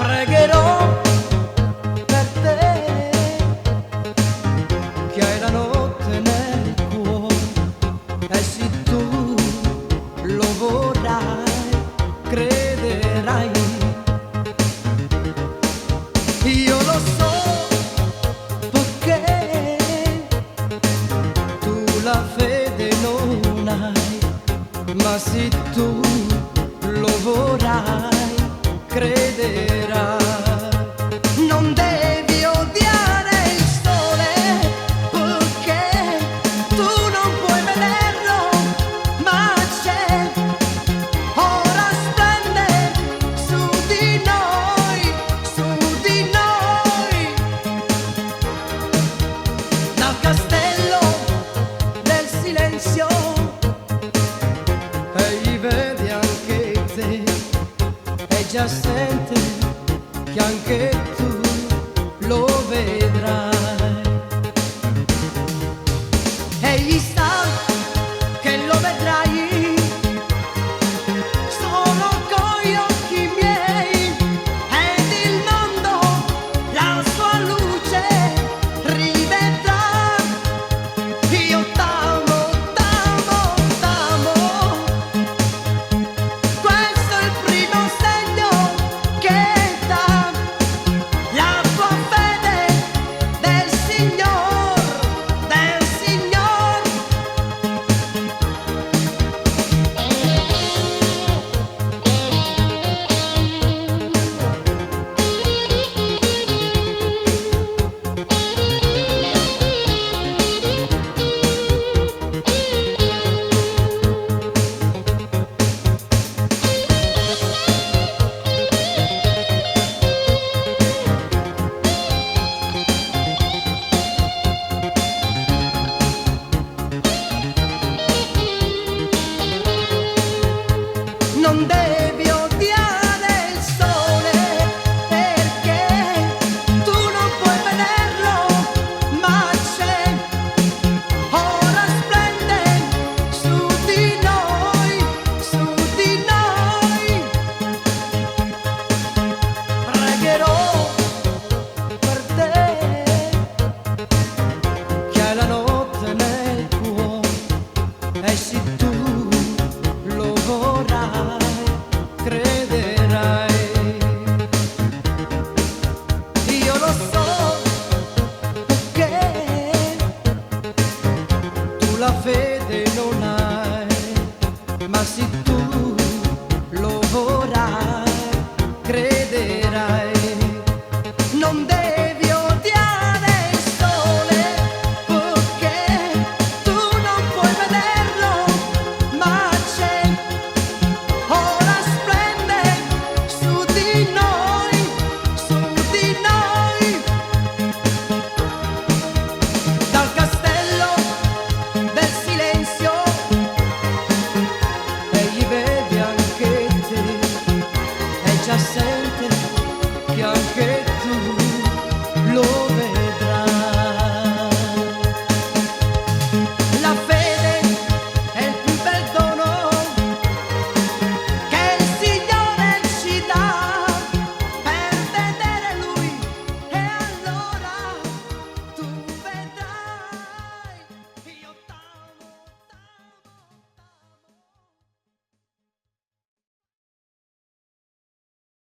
Pregherò per te che hai la notte nel cuore, e se tu lo vorrai, crederai. Io lo so perché tu la fede non hai, ma se tu lo vorrai, crederai. Non devi odiare il sole perché tu non puoi vederlo, ma c'è, ora splende su di noi, dal castello del silenzio. Egli vede anche te e già sente che anche tu lo vedrai. Egli sa che lo vedrai solo con gli occhi miei, ed il mondo la sua luce rivedrà. Io t'amo, t'amo, t'amo. Questo è il primo segno che dà la tua fede del Signor, del Signor. Non devi odiare il sole perché tu non puoi vederlo, ma c'è, ora splende su di noi, su di noi. Pregherò per te che hai la notte nel cuore, e se tu lo vorrai, crederai. Io lo so perché tu la fede non hai, ma se tu lo vorrai, crederai. Non devi odiare il sole perché tu non puoi vederlo, ma c'è, ora splende su di noi, dal castello del silenzio. Egli vede anche te e già sei